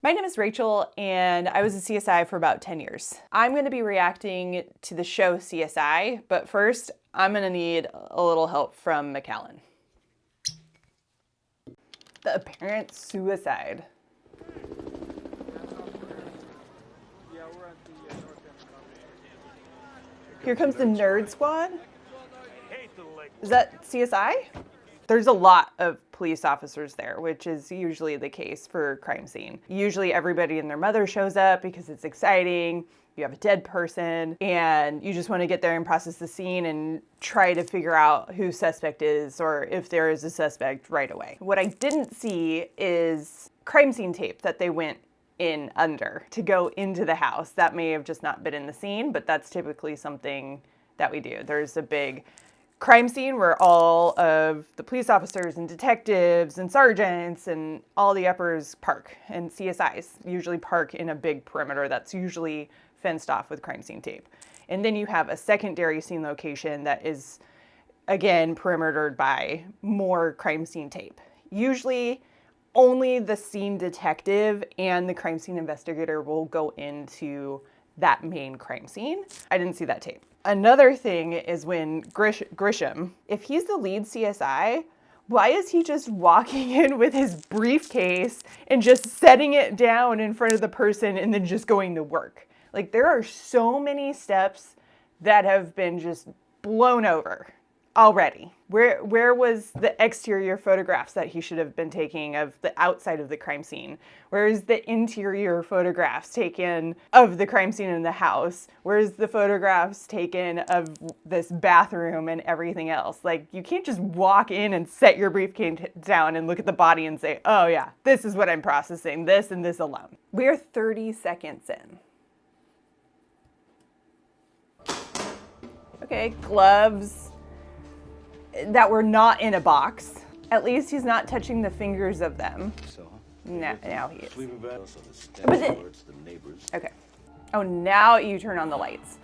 My name is Rachel, and I was a CSI for about 10 years. I'm going to be reacting to the show CSI, but first, I'm going to need a little help from McAllen. The apparent suicide. Here comes the nerd squad. Is that CSI? There's a lot of police officers there, which is usually the case for crime scene. Usually everybody and their mother shows up because it's exciting. You have a dead person and you just want to get there and process the scene and try to figure out who suspect is or if there is a suspect right away. What I didn't see is crime scene tape that they went in under to go into the house. That may have just not been in the scene, but that's typically something that we do. There's a big crime scene where all of the police officers and detectives and sergeants and all the uppers park, and CSIs usually park in a big perimeter that's usually fenced off with crime scene tape. And then you have a secondary scene location that is, again, perimetered by more crime scene tape. Usually only the scene detective and the crime scene investigator will go into that main crime scene. I didn't see that tape. Another thing is when Grisham, if he's the lead CSI, why is he just walking in with his briefcase and just setting it down in front of the person and then just going to work? Like, there are so many steps that have been just blown over already. Where was the exterior photographs that he should have been taking of the outside of the crime scene? Where's the interior photographs taken of the crime scene in the house? Where's the photographs taken of this bathroom and everything else? Like, you can't just walk in and set your briefcase down and look at the body and say, oh yeah, this is what I'm processing, this and this alone. We're 30 seconds in. Okay, gloves that were not in a box. At least he's not touching the fingers of them. Now he is. Okay. Oh, now you turn on the lights.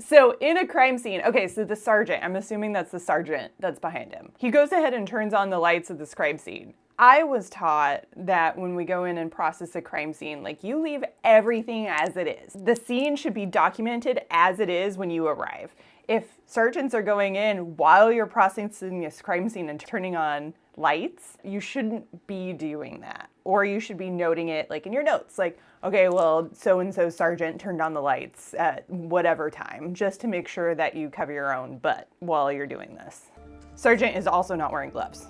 So in a crime scene, okay, so the sergeant, I'm assuming that's the sergeant that's behind him. He goes ahead and turns on the lights of this crime scene. I was taught that when we go in and process a crime scene, like, you leave everything as it is. The scene should be documented as it is when you arrive. If sergeants are going in while you're processing this crime scene and turning on lights, you shouldn't be doing that. Or you should be noting it like in your notes, like, okay, well, so-and-so sergeant turned on the lights at whatever time, just to make sure that you cover your own butt while you're doing this. Sergeant is also not wearing gloves.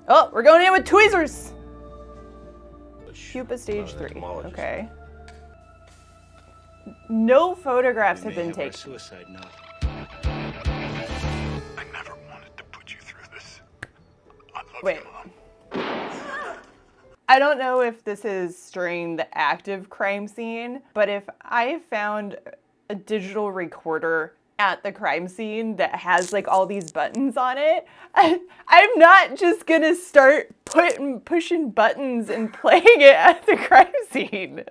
Oh, we're going in with tweezers! Pupa stage 3, okay. No photographs have been taken. Suicide note. I never wanted to put you through this. I love Wait. you, Mom. I don't know if this is during the active crime scene, but if I found a digital recorder at the crime scene that has like all these buttons on it, I'm not just gonna start pushing buttons and playing it at the crime scene.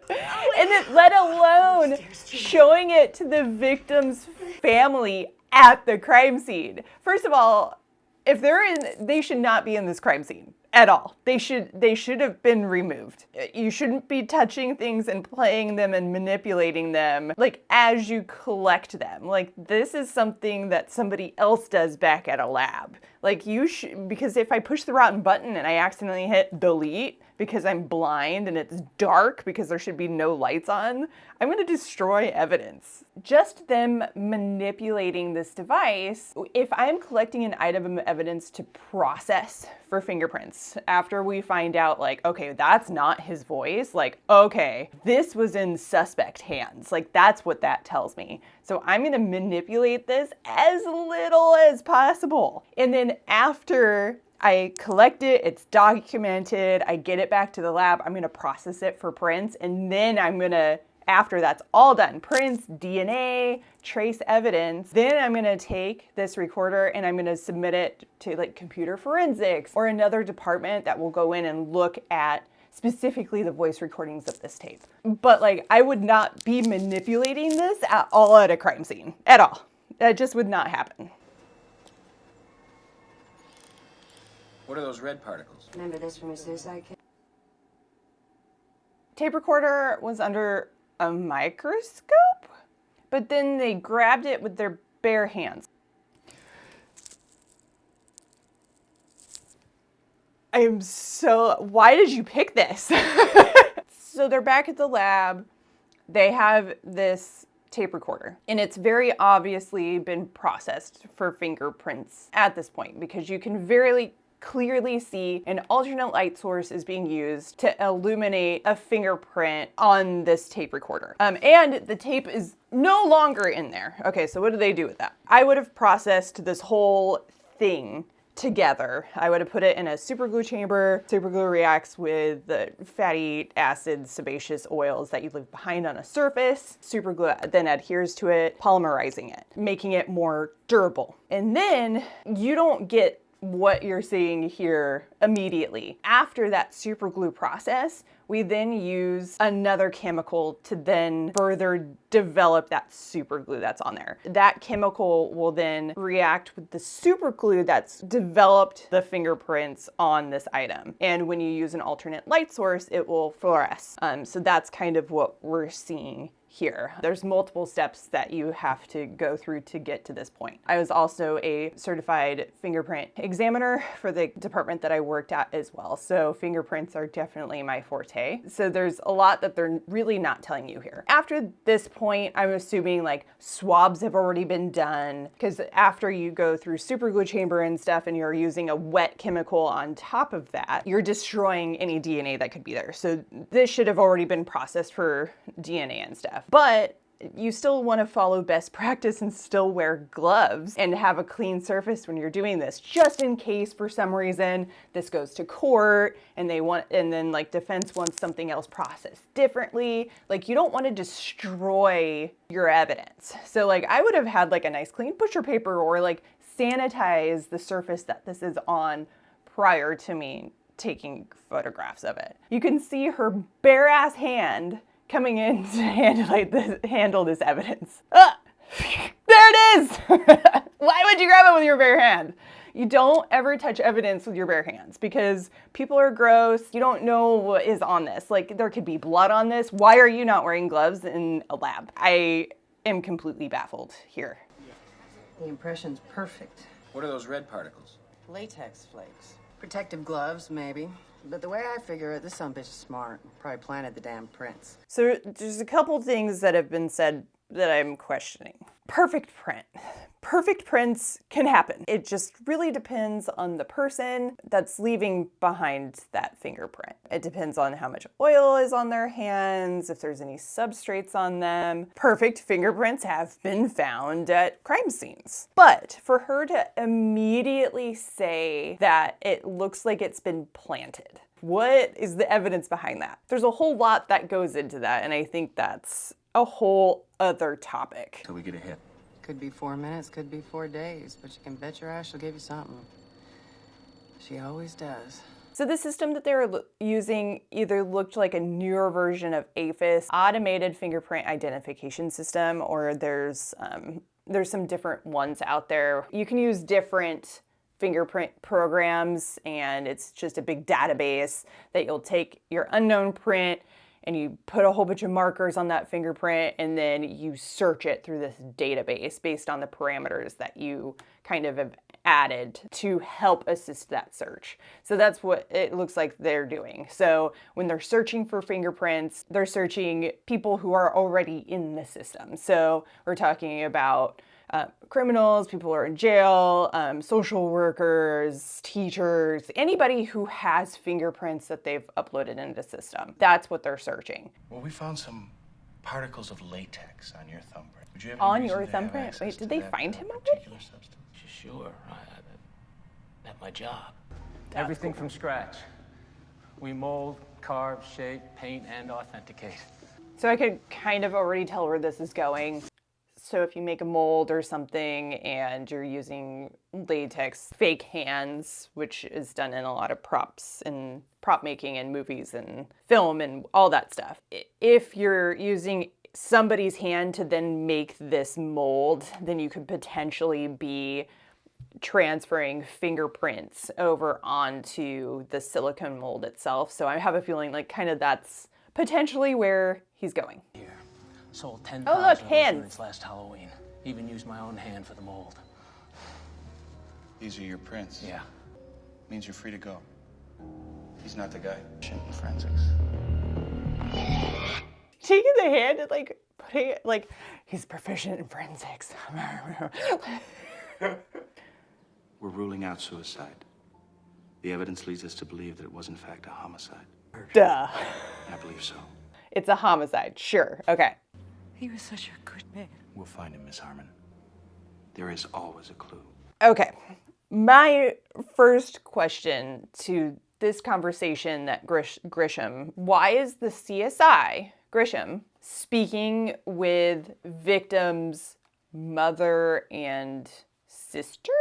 And then, let alone showing it to the victim's family at the crime scene. First of all, if they're in, they should not be in this crime scene at all. They should have been removed. You shouldn't be touching things and playing them and manipulating them like as you collect them. Like, this is something that somebody else does back at a lab. Like, you should, because if I push the rotten button and I accidentally hit delete because I'm blind and it's dark because there should be no lights on, I'm going to destroy evidence. Just them manipulating this device, if I'm collecting an item of evidence to process for fingerprints, after we find out, like, okay, that's not his voice, like, okay, this was in suspect hands, like, that's what that tells me. So I'm going to manipulate this as little as possible. And then after I collect it, it's documented, I get it back to the lab, I'm gonna process it for prints, and then I'm gonna, after that's all done, prints, DNA, trace evidence, then I'm gonna take this recorder and I'm gonna submit it to like computer forensics or another department that will go in and look at specifically the voice recordings of this tape. But like, I would not be manipulating this at all at a crime scene, at all. That just would not happen. What are those red particles? Remember this from your suicide kit? tape recorder was under a microscope, but then they grabbed it with their bare hands. Why did you pick this? So they're back at the lab. They have this tape recorder, and it's very obviously been processed for fingerprints at this point, because you can very clearly see an alternate light source is being used to illuminate a fingerprint on this tape recorder. And the tape is no longer in there. Okay, so what do they do with that? I would have processed this whole thing together. I would have put it in a super glue chamber. Super glue reacts with the fatty acids, sebaceous oils that you leave behind on a surface. Super glue then adheres to it, polymerizing it, making it more durable. And then you don't get what you're seeing here immediately. After that super glue process, we then use another chemical to then further develop that super glue that's on there. That chemical will then react with the super glue that's developed the fingerprints on this item. And when you use an alternate light source, it will fluoresce. So that's kind of what we're seeing here. There's multiple steps that you have to go through to get to this point. I was also a certified fingerprint examiner for the department that I worked at as well. So fingerprints are definitely my forte. So there's a lot that they're really not telling you here. After this point, I'm assuming like swabs have already been done, because after you go through super glue chamber and stuff and you're using a wet chemical on top of that, you're destroying any DNA that could be there. So this should have already been processed for DNA and stuff. But you still want to follow best practice and still wear gloves and have a clean surface when you're doing this, just in case for some reason this goes to court and then like defense wants something else processed differently. Like, you don't want to destroy your evidence. So like, I would have had like a nice clean butcher paper, or like sanitize the surface that this is on prior to me taking photographs of it. You can see her bare ass hand coming in to handle this evidence. Ah, there it is! Why would you grab it with your bare hand? You don't ever touch evidence with your bare hands, because people are gross. You don't know what is on this. Like, there could be blood on this. Why are you not wearing gloves in a lab? I am completely baffled here. The impression's perfect. What are those red particles? Latex flakes. Protective gloves, maybe. But the way I figure it, this sumbitch is smart. Probably planted the damn prints. So there's a couple things that have been said that I'm questioning. Perfect print. Perfect prints can happen. It just really depends on the person that's leaving behind that fingerprint. It depends on how much oil is on their hands, if there's any substrates on them. Perfect fingerprints have been found at crime scenes. But for her to immediately say that it looks like it's been planted, what is the evidence behind that? There's a whole lot that goes into that, and I think that's a whole other topic. Till we get a hit. Could be 4 minutes, could be 4 days, but you can bet your ass she'll give you something. She always does. So the system that they were using either looked like a newer version of APHIS, automated fingerprint identification system, or there's some different ones out there. You can use different fingerprint programs, and it's just a big database that you'll take your unknown print and you put a whole bunch of markers on that fingerprint, and then you search it through this database based on the parameters that you kind of have added to help assist that search. So that's what it looks like they're doing. So when they're searching for fingerprints, they're searching people who are already in the system. So we're talking about criminals, people who are in jail, social workers, teachers, anybody who has fingerprints that they've uploaded into the system. That's what they're searching. Well, we found some particles of latex on your thumbprint. Would you have On any your reason to have thumbprint? access Wait, to did they that, find him already? particular substance? Sure, that's my job. Everything from scratch. We mold, carve, shape, paint, and authenticate. So I could kind of already tell where this is going. So if you make a mold or something and you're using latex fake hands, which is done in a lot of props and prop making and movies and film and all that stuff. If you're using somebody's hand to then make this mold, then you could potentially be transferring fingerprints over onto the silicone mold itself. So I have a feeling like kind of that's potentially where he's going. Here. Sold 10,000 Oh, look, of those hands. units last Halloween. Even used my own hand for the mold. These are your prints. Yeah. Means you're free to go. He's not the guy. Shit in forensics. Taking the hand and like putting it like he's proficient in forensics. We're ruling out suicide. The evidence leads us to believe that it was in fact a homicide. Duh. I believe so. It's a homicide. Sure. Okay. He was such a good man. We'll find him, Miss Harmon. There is always a clue. Okay. My first question to this conversation that Grisham, why is the CSI, Grisham, speaking with victims' mother and sister?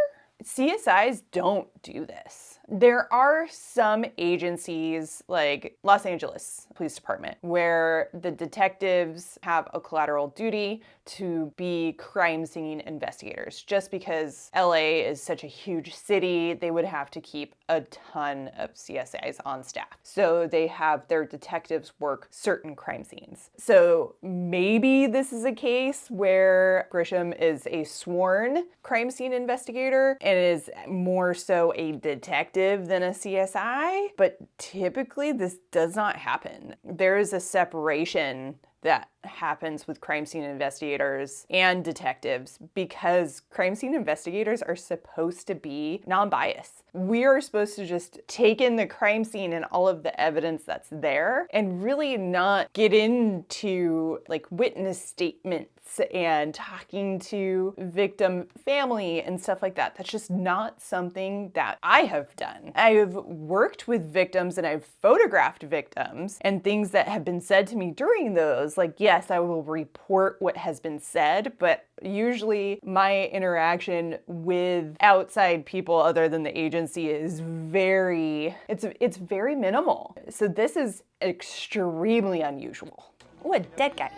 CSIs don't do this. There are some agencies like Los Angeles Police Department where the detectives have a collateral duty to be crime scene investigators. Just because LA is such a huge city, they would have to keep a ton of CSIs on staff. So they have their detectives work certain crime scenes. So maybe this is a case where Grisham is a sworn crime scene investigator and is more so a detective than a CSI, but typically this does not happen. There is a separation that happens with crime scene investigators and detectives because crime scene investigators are supposed to be non-biased. We are supposed to just take in the crime scene and all of the evidence that's there and really not get into like witness statements and talking to victim family and stuff like that. That's just not something that I have done. I've worked with victims and I've photographed victims and things that have been said to me during those. Like, yes, I will report what has been said, but usually my interaction with outside people other than the agency is it's very minimal. So this is extremely unusual. Oh, a dead guy.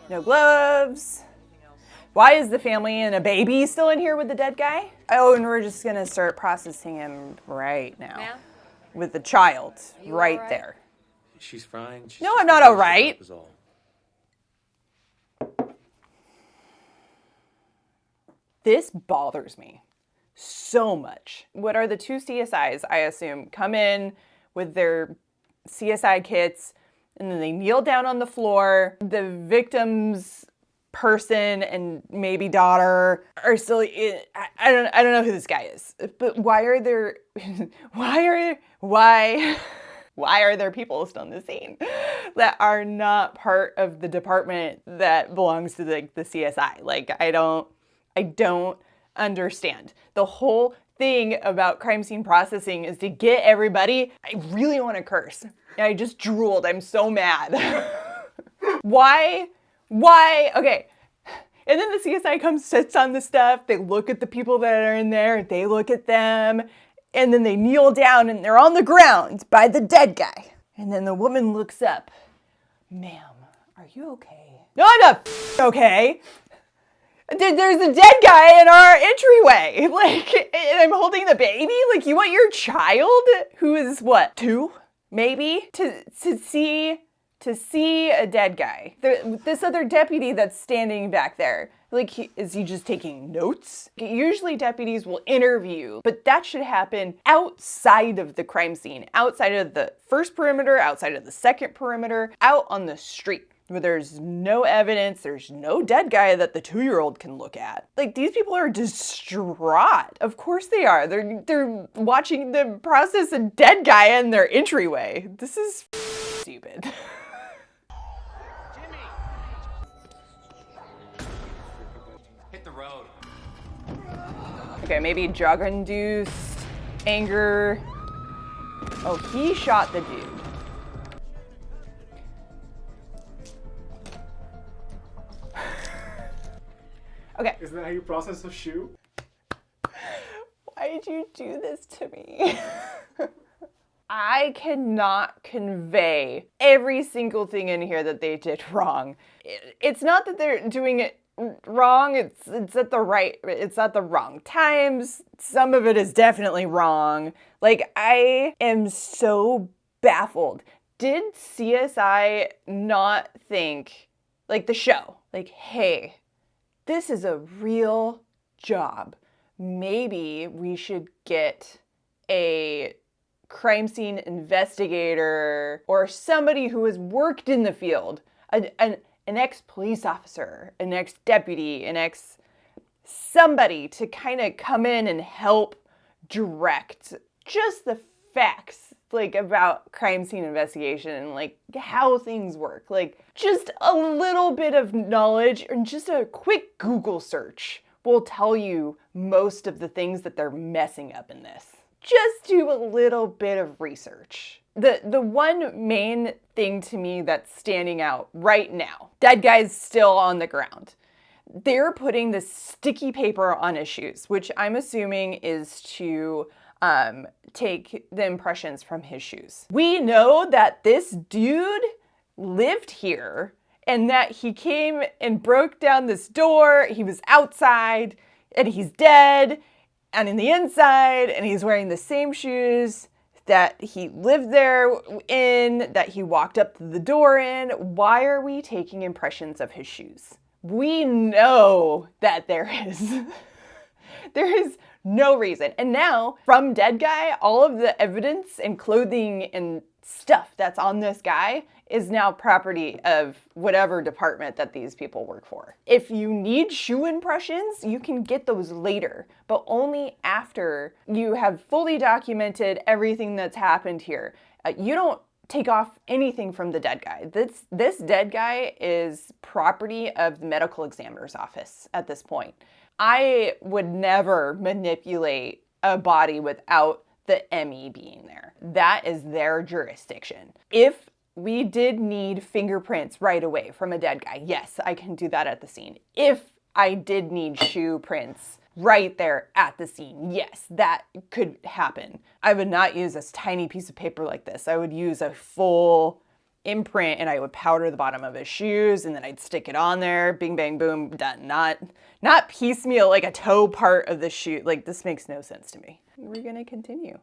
No gloves. Why is the family and a baby still in here with the dead guy? Oh, and we're just gonna start processing him right now. Ma'am? With the child right all right? there. She's fine. She's No, just I'm not a all little right. shook up is all. This bothers me so much. What are the two CSIs, I assume, come in with their CSI kits and then they kneel down on the floor. The victim's person and maybe daughter are still in, I don't know who this guy is, but why are there people still in the scene that are not part of the department that belongs to the CSI? Like, I don't understand. The whole thing about crime scene processing is to get everybody, I really want to curse. And I just drooled. I'm so mad. Why? Okay. And then the CSI comes, sits on the stuff. They look at the people that are in there. They look at them. And then they kneel down and they're on the ground by the dead guy. And then the woman looks up. Ma'am, are you okay? No, I'm not okay. There's a dead guy in our entryway. Like, and I'm holding the baby. Like, you want your child, who is what, 2, maybe, to see a dead guy. This other deputy that's standing back there. Like, is he just taking notes? Usually deputies will interview, but that should happen outside of the crime scene, outside of the first perimeter, outside of the second perimeter, out on the street where there's no evidence, there's no dead guy that the 2-year-old can look at. Like, these people are distraught. Of course they are. They're watching them process a dead guy in their entryway. This is stupid. Hit the road. Okay, maybe drug-induced anger. Oh, he shot the dude. Okay. Isn't that how you process a shoe? Why did you do this to me? I cannot convey every single thing in here that they did wrong. It's not that they're doing it wrong, it's at the wrong times. Some of it is definitely wrong. Like, I am so baffled. Did CSI not think, like the show, like, hey, this is a real job. Maybe we should get a crime scene investigator or somebody who has worked in the field, an ex-police officer, an ex-deputy, an ex-somebody to kind of come in and help direct just the facts, like, about crime scene investigation and, like, how things work. Like, just a little bit of knowledge and just a quick Google search will tell you most of the things that they're messing up in this. Just do a little bit of research. The one main thing to me that's standing out right now, dead guy's still on the ground. They're putting this sticky paper on his shoes, which I'm assuming is to take the impressions from his shoes. We know that this dude lived here and that he came and broke down this door. He was outside and he's dead and in the inside, and he's wearing the same shoes that he lived there in, that he walked up to the door in. Why are we taking impressions of his shoes? We know that there is no reason. And now, from dead guy, all of the evidence and clothing and stuff that's on this guy is now property of whatever department that these people work for. If you need shoe impressions, you can get those later, but only after you have fully documented everything that's happened here. You don't take off anything from the dead guy. This dead guy is property of the medical examiner's office at this point. I would never manipulate a body without the ME being there. That is their jurisdiction. If we did need fingerprints right away from a dead guy, yes, I can do that at the scene. If I did need shoe prints right there at the scene, yes, that could happen. I would not use this tiny piece of paper like this. I would use a full imprint and I would powder the bottom of his shoes and then I'd stick it on there, bing, bang, boom, done. Not piecemeal like a toe part of the shoe. Like, this makes no sense to me. We're gonna continue.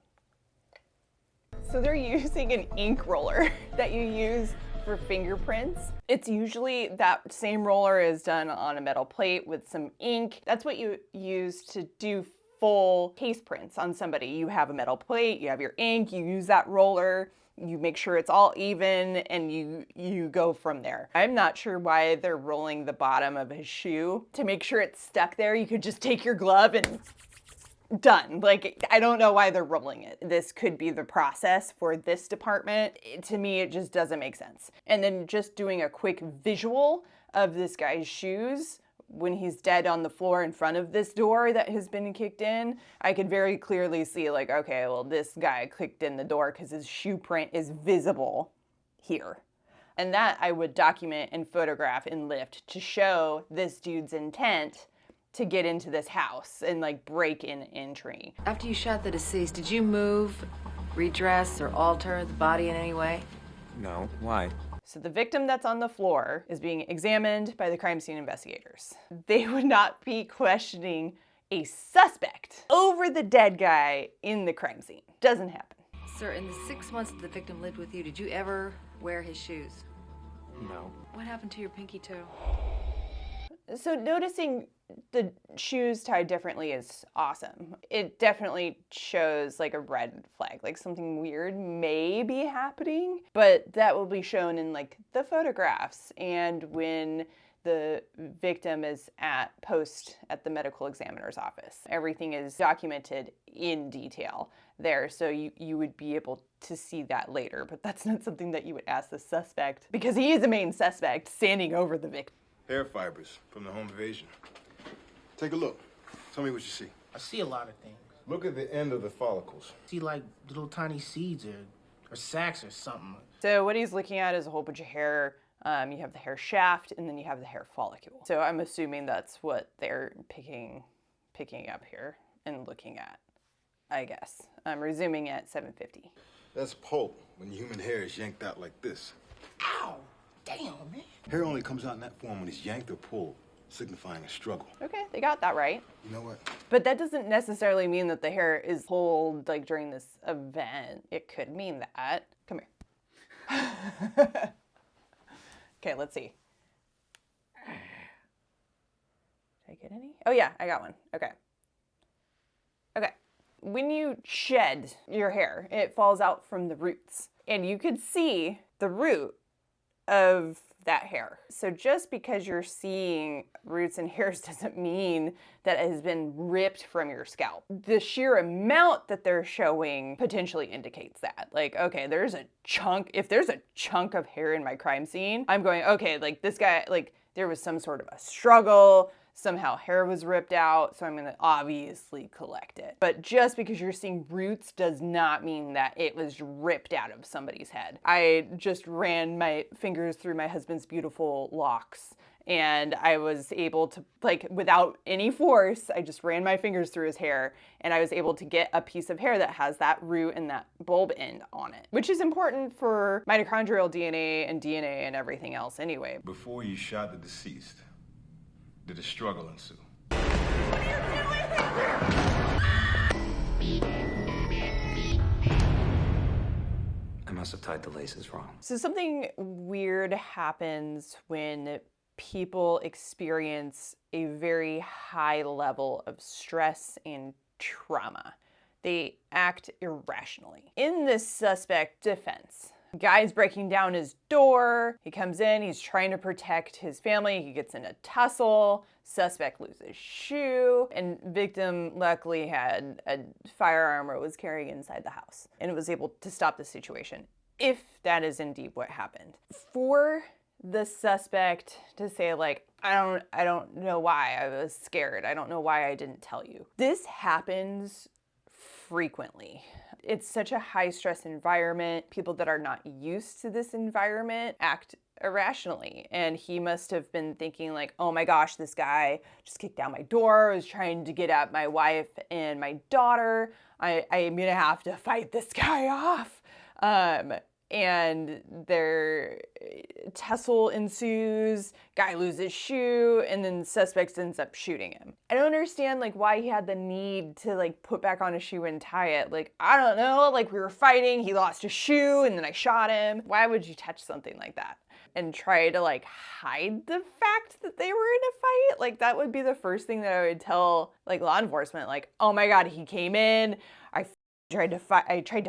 So they're using an ink roller that you use for fingerprints. It's usually that same roller is done on a metal plate with some ink. That's what you use to do full case prints on somebody. You have a metal plate, you have your ink, you use that roller, you make sure it's all even, and you go from there. I'm not sure why they're rolling the bottom of his shoe. To make sure it's stuck there, you could just take your glove and done. Like, I don't know why they're rolling it. This could be the process for this department. To me, it just doesn't make sense. And then just doing a quick visual of this guy's shoes when he's dead on the floor in front of this door that has been kicked in, I could very clearly see, like, okay, well, this guy kicked in the door because his shoe print is visible here. And that I would document and photograph and lift to show this dude's intent to get into this house and, like, break in entry. After you shot the deceased, did you move, redress, or alter the body in any way? No. Why? So the victim that's on the floor is being examined by the crime scene investigators. They would not be questioning a suspect over the dead guy in the crime scene. Doesn't happen. Sir, in the 6 months that the victim lived with you, did you ever wear his shoes? No. What happened to your pinky toe? So noticing the shoes tied differently is awesome. It definitely shows like a red flag, like something weird may be happening, but that will be shown in like the photographs and when the victim is at the medical examiner's office. Everything is documented in detail there, so you would be able to see that later, but that's not something that you would ask the suspect because he is the main suspect standing over the victim. Hair fibers from the home invasion. Take a look. Tell me what you see. I see a lot of things. Look at the end of the follicles. I see like little tiny seeds or sacs or something. So what he's looking at is a whole bunch of hair. You have the hair shaft and then you have the hair follicle. So I'm assuming that's what they're picking up here and looking at, I guess. I'm resuming at 750. That's pulp when human hair is yanked out like this. Ow! Damn, man. Hair only comes out in that form when it's yanked or pulled, signifying a struggle. Okay, they got that right. You know what? But that doesn't necessarily mean that the hair is pulled like during this event. It could mean that. Come here. Okay, let's see. Did I get any? Oh yeah, I got one. Okay. Okay. When you shed your hair, it falls out from the roots. And you could see the root of that hair. So just because you're seeing roots and hairs doesn't mean that it has been ripped from your scalp. The sheer amount that they're showing potentially indicates that. Like, okay, there's a chunk, if there's a chunk of hair in my crime scene, I'm going, okay, like this guy, like there was some sort of a struggle, somehow hair was ripped out, so I'm gonna obviously collect it. But just because you're seeing roots does not mean that it was ripped out of somebody's head. I just ran my fingers through my husband's beautiful locks, and I was able to, like, without any force, I just ran my fingers through his hair, and I was able to get a piece of hair that has that root and that bulb end on it, which is important for mitochondrial DNA and everything else anyway. Before you shot the deceased, did a struggle ensue? I must have tied the laces wrong. So something weird happens when people experience a very high level of stress and trauma. They act irrationally. In this suspect defense, guy's breaking down his door. He comes in, he's trying to protect his family. He gets in a tussle. Suspect loses shoe, and victim luckily had a firearm or was carrying inside the house and was able to stop the situation, if that is indeed what happened. For the suspect to say, like, I don't know why I was scared. I don't know why I didn't tell you. This happens frequently. It's such a high stress environment. People that are not used to this environment act irrationally. And he must have been thinking like, oh my gosh, this guy just kicked down my door, was trying to get at my wife and my daughter. I am gonna have to fight this guy off. And their tussle ensues, guy loses shoe, and then suspect ends up shooting him. I don't understand like why he had the need to like put back on a shoe and tie it. Like, I don't know, like we were fighting, he lost a shoe, and then I shot him. Why would you touch something like that? And try to like hide the fact that they were in a fight? Like that would be the first thing that I would tell like law enforcement, like, oh my God, he came in, I tried to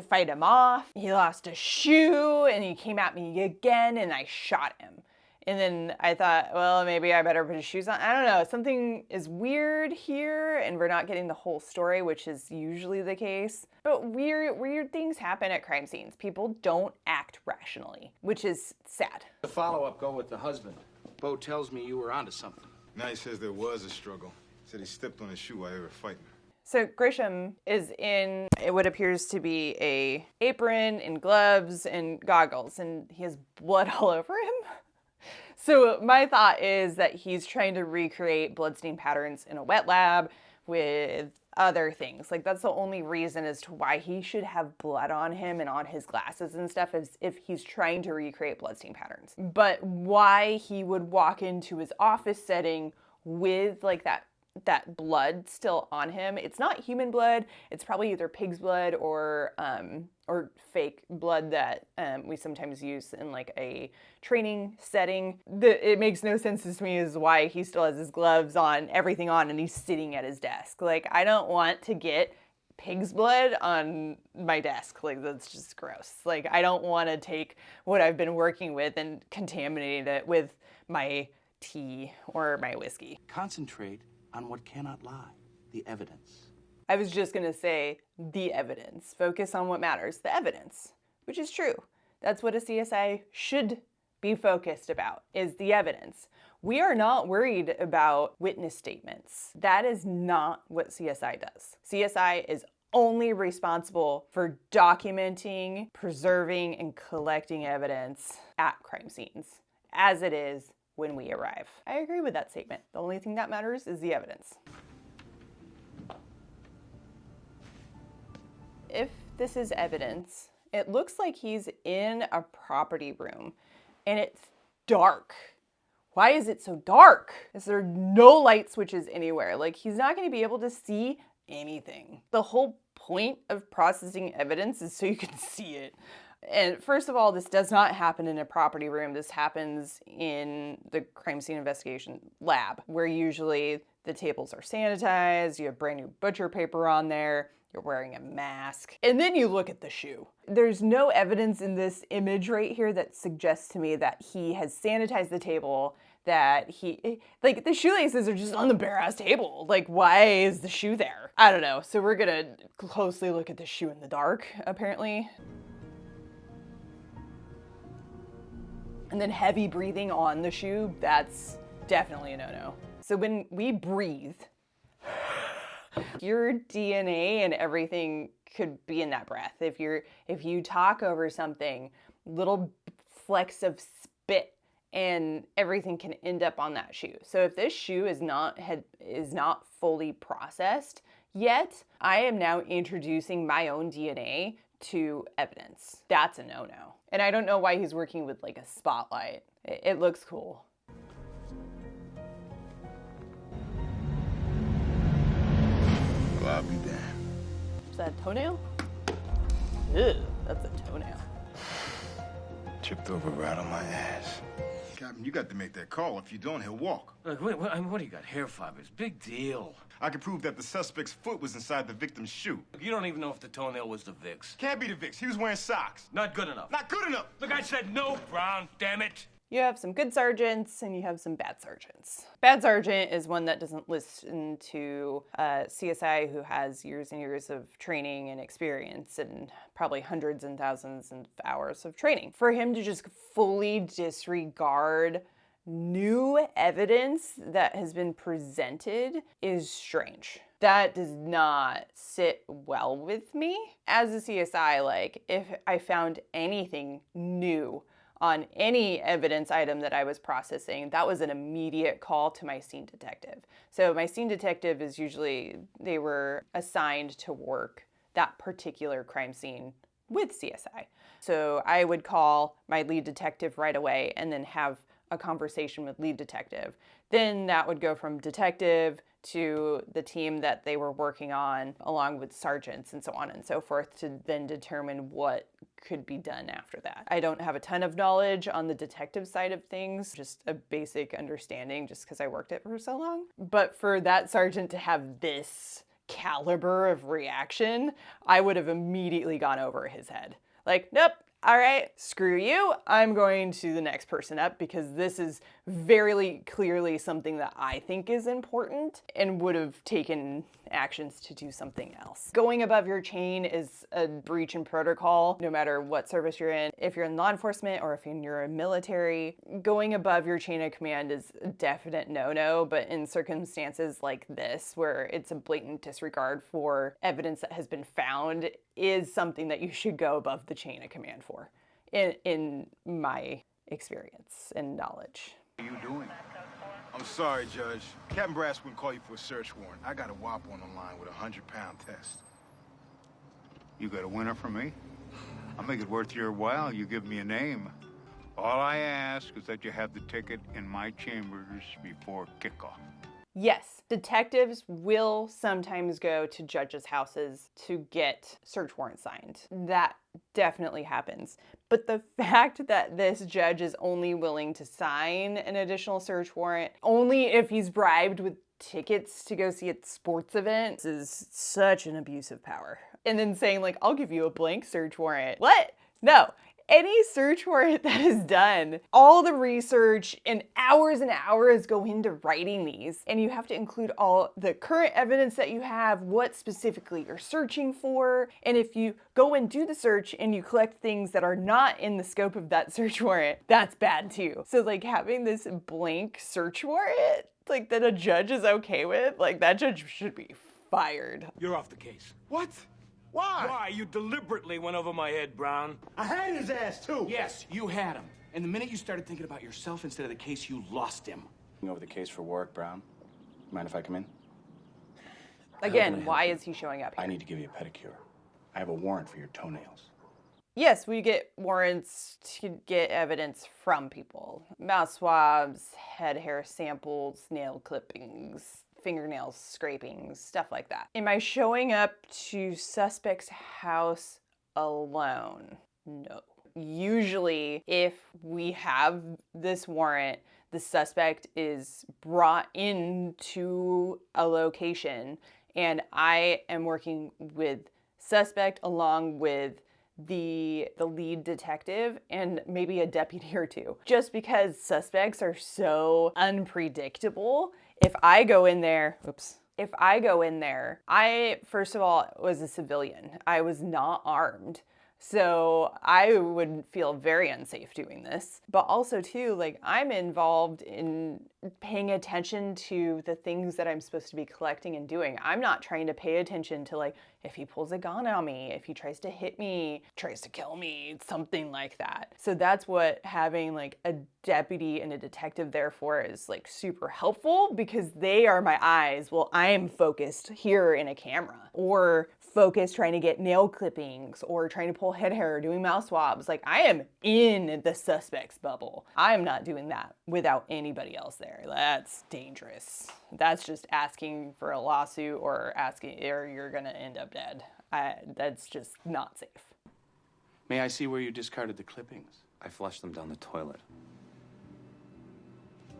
fight him off. He lost a shoe and he came at me again and I shot him. And then I thought, well, maybe I better put his shoes on. I don't know. Something is weird here and we're not getting the whole story, which is usually the case. But weird things happen at crime scenes. People don't act rationally, which is sad. The follow-up go with the husband. Bo tells me you were onto something. Now he says there was a struggle. Said he stepped on his shoe while they were fighting. So Grisham is in what appears to be a apron and gloves and goggles, and he has blood all over him. So my thought is that he's trying to recreate bloodstain patterns in a wet lab with other things. Like that's the only reason as to why he should have blood on him and on his glasses and stuff, is if he's trying to recreate bloodstain patterns. But why he would walk into his office setting with like that blood still on him. It's not human blood. It's probably either pig's blood or fake blood that we sometimes use in like a training setting. It makes no sense to me as why he still has his gloves on, everything on, and he's sitting at his desk. Like, I don't want to get pig's blood on my desk. Like, that's just gross. Like, I don't want to take what I've been working with and contaminate it with my tea or my whiskey. Concentrate on what cannot lie, the evidence. I was just gonna say the evidence. Focus on what matters, the evidence, which is true. That's what a CSI should be focused about, is the evidence. We are not worried about witness statements. That is not what CSI does. CSI is only responsible for documenting, preserving, and collecting evidence at crime scenes, as it is when we arrive. I agree with that statement. The only thing that matters is the evidence. If this is evidence, it looks like he's in a property room and it's dark. Why is it so dark? Is there no light switches anywhere? Like, he's not gonna be able to see anything. The whole point of processing evidence is so you can see it. And first of all, this does not happen in a property room. This happens in the crime scene investigation lab, where usually the tables are sanitized, you have brand new butcher paper on there, you're wearing a mask, and then you look at the shoe. There's no evidence in this image right here that suggests to me that he has sanitized the table, that like, the shoelaces are just on the bare ass table. Like, why is the shoe there? I don't know. So we're gonna closely look at the shoe in the dark, apparently. And then heavy breathing on the shoe, that's definitely a no-no. So when we breathe, your DNA and everything could be in that breath. If you talk over something, little flecks of spit and everything can end up on that shoe. So if this shoe is not fully processed yet, I am now introducing my own DNA to evidence. That's a no-no. And I don't know why he's working with like a spotlight. It looks cool. Well, I'll be damned. Is that a toenail? Ew, that's a toenail. Tripped over right on my ass. Captain, you got to make that call. If you don't, he'll walk. Look, what do you got? Hair fibers? Big deal. I can prove that the suspect's foot was inside the victim's shoe. You don't even know if the toenail was the Vicks. Can't be the Vicks. He was wearing socks. Not good enough. Not good enough. Look, I said no, Brown, damn it. You have some good sergeants and you have some bad sergeants. Bad sergeant is one that doesn't listen to CSI, who has years and years of training and experience and probably hundreds and thousands of hours of training. For him to just fully disregard new evidence that has been presented is strange. That does not sit well with me. As a CSI, like, if I found anything new on any evidence item that I was processing, that was an immediate call to my scene detective. So my scene detective is usually, they were assigned to work that particular crime scene with CSI. So I would call my lead detective right away and then have a conversation with lead detective. Then that would go from detective to the team that they were working on, along with sergeants and so on and so forth, to then determine what could be done after that. I don't have a ton of knowledge on the detective side of things, just a basic understanding just because I worked it for so long. But for that sergeant to have this caliber of reaction, I would have immediately gone over his head. Like, nope, all right, screw you. I'm going to the next person up because this is very clearly something that I think is important and would have taken actions to do something else. Going above your chain is a breach in protocol, no matter what service you're in. If you're in law enforcement or if you're in military, going above your chain of command is a definite no-no, but in circumstances like this, where it's a blatant disregard for evidence that has been found, is something that you should go above the chain of command for, in my experience and knowledge. What are you doing? I'm sorry, Judge. Captain Brass wouldn't call you for a search warrant. I got a whop on the line with a 100-pound test. You got a winner for me? I'll make it worth your while. You give me a name. All I ask is that you have the ticket in my chambers before kickoff. Yes, detectives will sometimes go to judges' houses to get search warrants signed. That definitely happens. But the fact that this judge is only willing to sign an additional search warrant only if he's bribed with tickets to go see a sports event is such an abuse of power. And then saying, like, I'll give you a blank search warrant. What? No. Any search warrant that is done, all the research and hours go into writing these. And you have to include all the current evidence that you have, what specifically you're searching for. And if you go and do the search and you collect things that are not in the scope of that search warrant, that's bad too. So like having this blank search warrant, like that a judge is okay with, like that judge should be fired. You're off the case. What? Why? Why? You deliberately went over my head, Brown. I had his ass, too. Yes, you had him. And the minute you started thinking about yourself instead of the case, you lost him. Over the case for Warwick Brown. Mind if I come in? Again, why is he showing up here? I need to give you a pedicure. I have a warrant for your toenails. Yes, we get warrants to get evidence from people. Mouth swabs, head hair samples, nail clippings, fingernails scrapings, stuff like that. Am I showing up to suspect's house alone? No. usually if we have this warrant, the suspect is brought into a location and I am working with suspect along with the lead detective and maybe a deputy or two. Just because suspects are so unpredictable, if I go in there, I, first of all, was a civilian. I was not armed. So I would feel very unsafe doing this. But also too, like, I'm involved in paying attention to the things that I'm supposed to be collecting and doing. I'm not trying to pay attention to, like, if he pulls a gun on me, if he tries to hit me, tries to kill me, something like that. So that's what having like a deputy and a detective there for is like super helpful, because they are my eyes. Well, I am focused here in a camera, or focused trying to get nail clippings, or trying to pull head hair, doing mouth swabs. Like, I am in the suspect's bubble. I am not doing that without anybody else there. That's dangerous. That's just asking for a lawsuit or you're gonna end up dead. That's just not safe. May I see where you discarded the clippings? I flushed them down the toilet.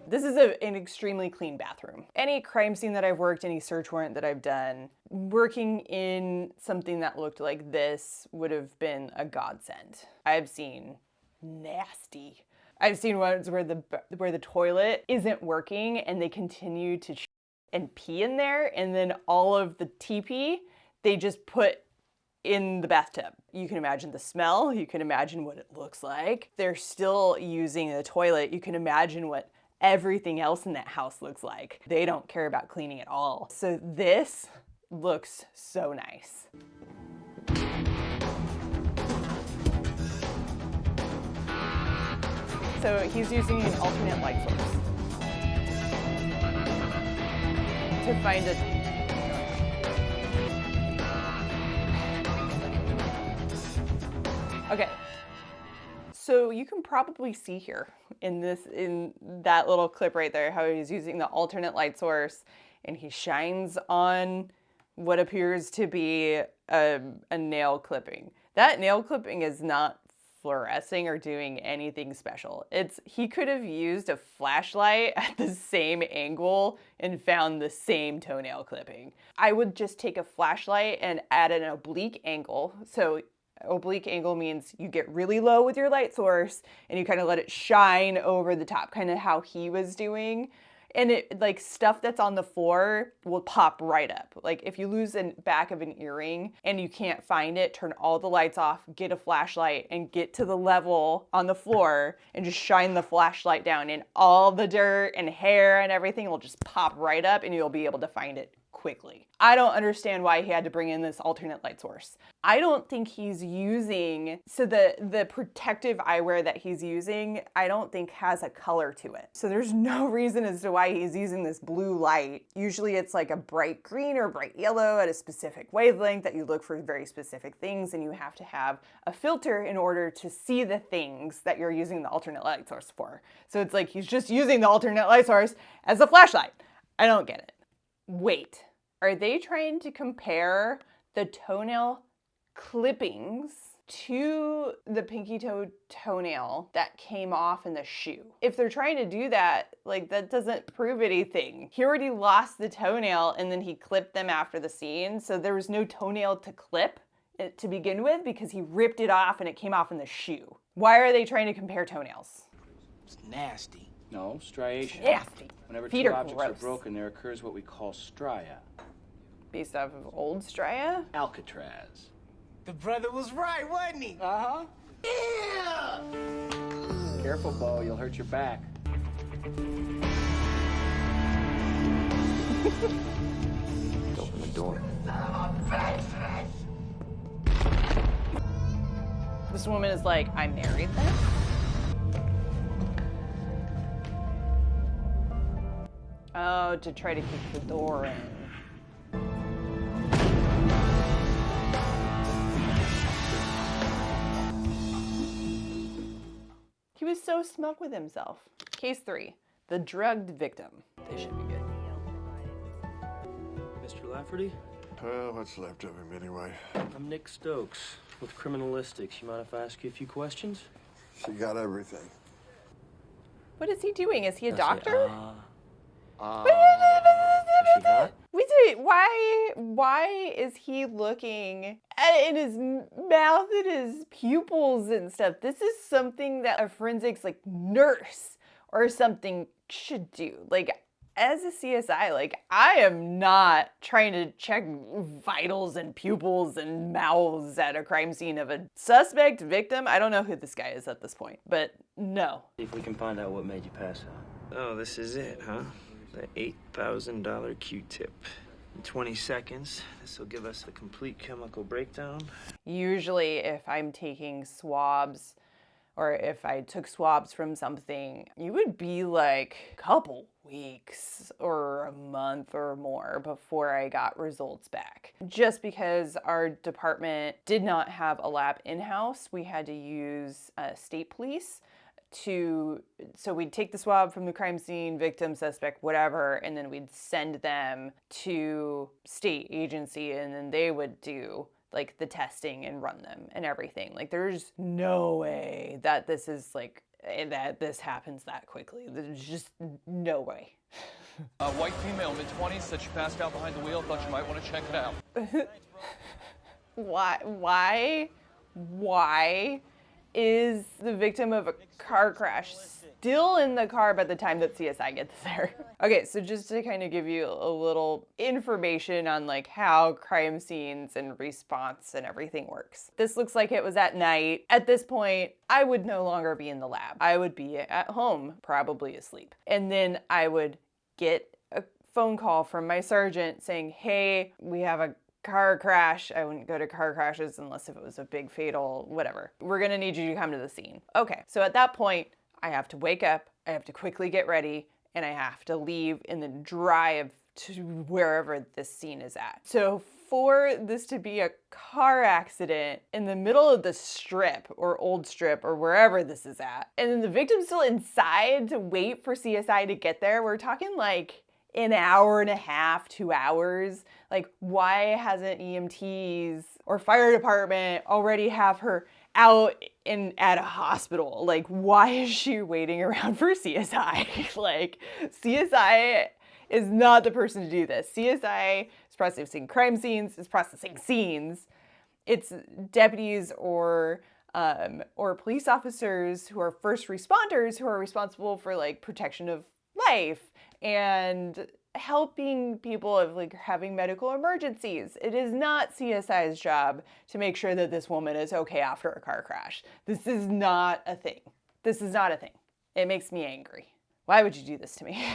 This is an extremely clean bathroom. Any crime scene that I've worked, any search warrant that I've done, working in something that looked like this would have been a godsend. I've seen nasty. I've seen ones where the toilet isn't working and they continue to and pee in there, and then all of the TP they just put in the bathtub. You can imagine the smell, you can imagine what it looks like. They're still using the toilet. You can imagine what everything else in that house looks like. They don't care about cleaning at all. So this looks so nice. So he's using an alternate light source to find a... Okay. So you can probably see here in that little clip right there how he's using the alternate light source, and he shines on what appears to be a nail clipping. That nail clipping is not fluorescing or doing anything special. He could have used a flashlight at the same angle and found the same toenail clipping. I would just take a flashlight and add an oblique angle. So oblique angle means you get really low with your light source and you kind of let it shine over the top, kind of how he was doing. And it, like, stuff that's on the floor will pop right up. Like, if you lose the back of an earring and you can't find it, turn all the lights off, get a flashlight, and get to the level on the floor and just shine the flashlight down, and all the dirt and hair and everything will just pop right up and you'll be able to find it quickly. I don't understand why he had to bring in this alternate light source. I don't think he's using, so the protective eyewear that he's using, I don't think has a color to it. So there's no reason as to why he's using this blue light. Usually it's like a bright green or bright yellow at a specific wavelength that you look for very specific things, and you have to have a filter in order to see the things that you're using the alternate light source for. So it's like he's just using the alternate light source as a flashlight. I don't get it. Wait. Are they trying to compare the toenail clippings to the pinky toe toenail that came off in the shoe? If they're trying to do that, like, that doesn't prove anything. He already lost the toenail and then he clipped them after the scene, so there was no toenail to clip to begin with because he ripped it off and it came off in the shoe. Why are they trying to compare toenails? It's nasty. No, striation. Nasty. Whenever Feet two are objects are gross. broken, there occurs what we call stria. Based off of old stria? Alcatraz. The brother was right, wasn't he? Uh-huh. Yeah! Careful, Bo, you'll hurt your back. Open the door. This woman is like, I married them? Oh, to try to kick the door in. He was so smug with himself. Case 3, the drugged victim. They should be good. Mr. Lafferty, What's left of him anyway? I'm Nick Stokes with Criminalistics. You mind if I ask you a few questions? She got everything. What is he doing? Is he a doctor? Is she hot? Wait, why is he looking in his mouth and his pupils and stuff? This is something that a forensics like nurse or something should do. Like, as a CSI, like, I am not trying to check vitals and pupils and mouths at a crime scene of a suspect, victim. I don't know who this guy is at this point, but no. See if we can find out what made you pass out. Oh, this is it, huh? The $8,000 Q-tip. In 20 seconds, this will give us the complete chemical breakdown. Usually, if I'm taking swabs, or if I took swabs from something, you would be like a couple weeks or a month or more before I got results back. Just because our department did not have a lab in-house, we had to use state police so we'd take the swab from the crime scene, victim, suspect, whatever, and then we'd send them to state agency, and then they would do like the testing and run them and everything. Like, there's no way that this is like, that this happens that quickly. There's just no way. A white female, mid-20s, said she passed out behind the wheel. Thought you might want to check it out. Why is the victim of a car crash still in the car by the time that CSI gets there? Okay, so just to kind of give you a little information on like how crime scenes and response and everything works. This looks like it was at night. At this point, I would no longer be in the lab. I would be at home, probably asleep. And then I would get a phone call from my sergeant saying, hey, we have a car crash. I wouldn't go to car crashes unless if it was a big fatal, whatever. We're gonna need you to come to the scene. Okay, so at that point, I have to wake up, I have to quickly get ready, and I have to leave and then drive to wherever this scene is at. So for this to be a car accident in the middle of the strip or old strip or wherever this is at, and then the victim's still inside to wait for CSI to get there, we're talking like an hour and a half, 2 hours. Like, why hasn't EMTs or fire department already have her out at a hospital? Like, why is she waiting around for CSI? Like, CSI is not the person to do this. CSI is processing crime scenes, is processing scenes. It's deputies or police officers who are first responders who are responsible for like protection of life and helping people of like having medical emergencies. It is not CSI's job to make sure that this woman is okay after a car crash. This is not a thing. This is not a thing. It makes me angry. Why would you do this to me?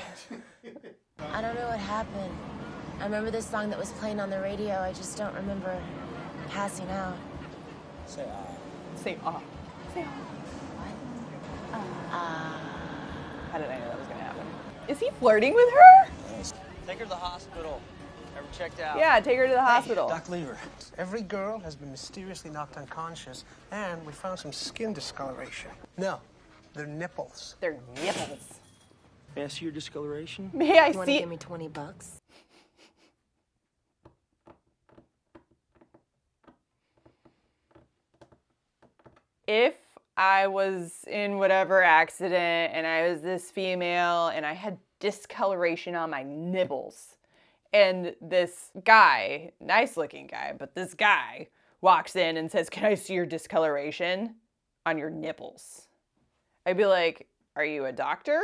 I don't know what happened. I remember this song that was playing on the radio. I just don't remember passing out. Say ah. Say ah. Say ah. How did I know that was gonna happen? Is he flirting with her? Take her to the hospital. Ever checked out? Yeah, take her to the hospital. Doc Lever. Every girl has been mysteriously knocked unconscious, and we found some skin discoloration. No, they're nipples. They're nipples. May I see your discoloration? May I You want to see? give me $20? If I was in whatever accident and I was this female and I had discoloration on my nipples, and this guy, nice looking guy, but this guy walks in and says, "Can I see your discoloration on your nipples?" I'd be like, "Are you a doctor?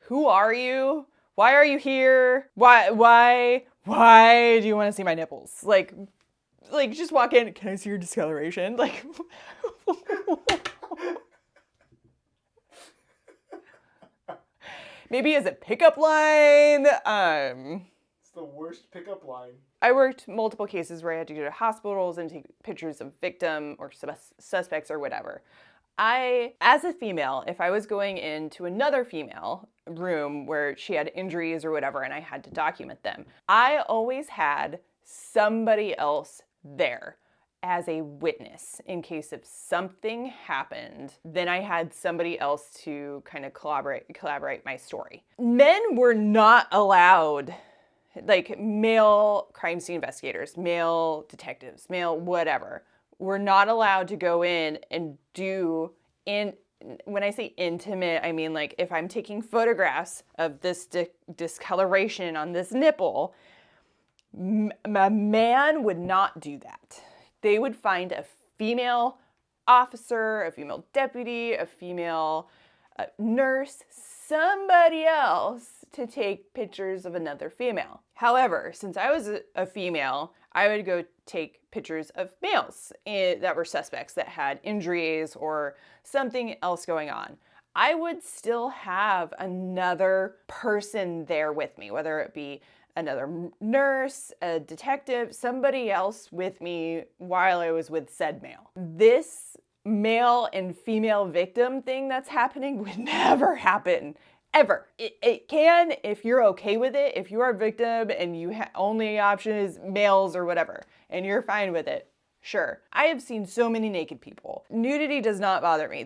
Who are you? Why are you here? Why do you want to see my nipples?" Like just walk in, "Can I see your discoloration?" Like, maybe as a pickup line. It's the worst pickup line. I worked multiple cases where I had to go to hospitals and take pictures of victim or suspects or whatever. As a female, if I was going into another female room where she had injuries or whatever and I had to document them, I always had somebody else there as a witness in case if something happened. Then I had somebody else to kind of collaborate my story. Men were not allowed like male crime scene investigators, male detectives, male whatever, we're not allowed to go in and do when I say intimate, I mean like if I'm taking photographs of this discoloration on this nipple, a man would not do that. They would find a female officer, a female deputy, a female nurse, somebody else to take pictures of another female. However, since I was a female, I would go take pictures of males that were suspects that had injuries or something else going on. I would still have another person there with me, whether it be another nurse, a detective, somebody else with me while I was with said male. This male and female victim thing that's happening would never happen. Ever. It can if you're okay with it. If you are a victim and you only option is males or whatever, and you're fine with it, sure. I have seen so many naked people. Nudity does not bother me.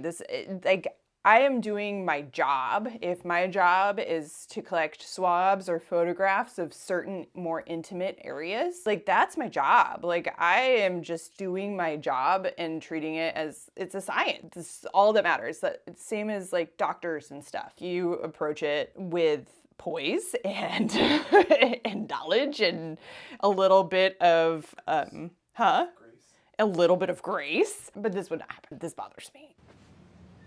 I am doing my job. If my job is to collect swabs or photographs of certain more intimate areas, like that's my job. Like I am just doing my job and treating it as it's a science. It's all that matters. Same as like doctors and stuff. You approach it with poise and and knowledge and a little bit of a little bit of grace. But this would not happen. This bothers me.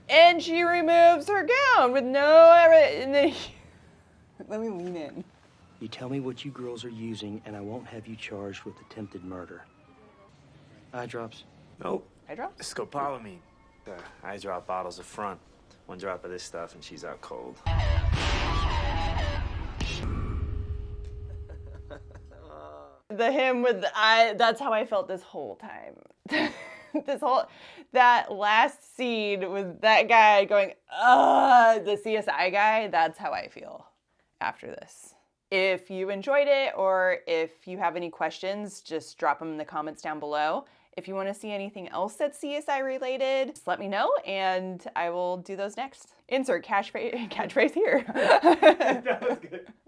And she removes her gown with no let me lean in. You tell me what you girls are using, and I won't have you charged with attempted murder. Eye drops? Nope. Eye drops? Scopolamine. Eye drop bottles up front. One drop of this stuff, and she's out cold. The him with the eye, that's how I felt this whole time. That last scene with that guy going, the CSI guy, that's how I feel after this. If you enjoyed it or if you have any questions, just drop them in the comments down below. If you want to see anything else that's CSI related, just let me know and I will do those next. Insert catchphrase here. That was good.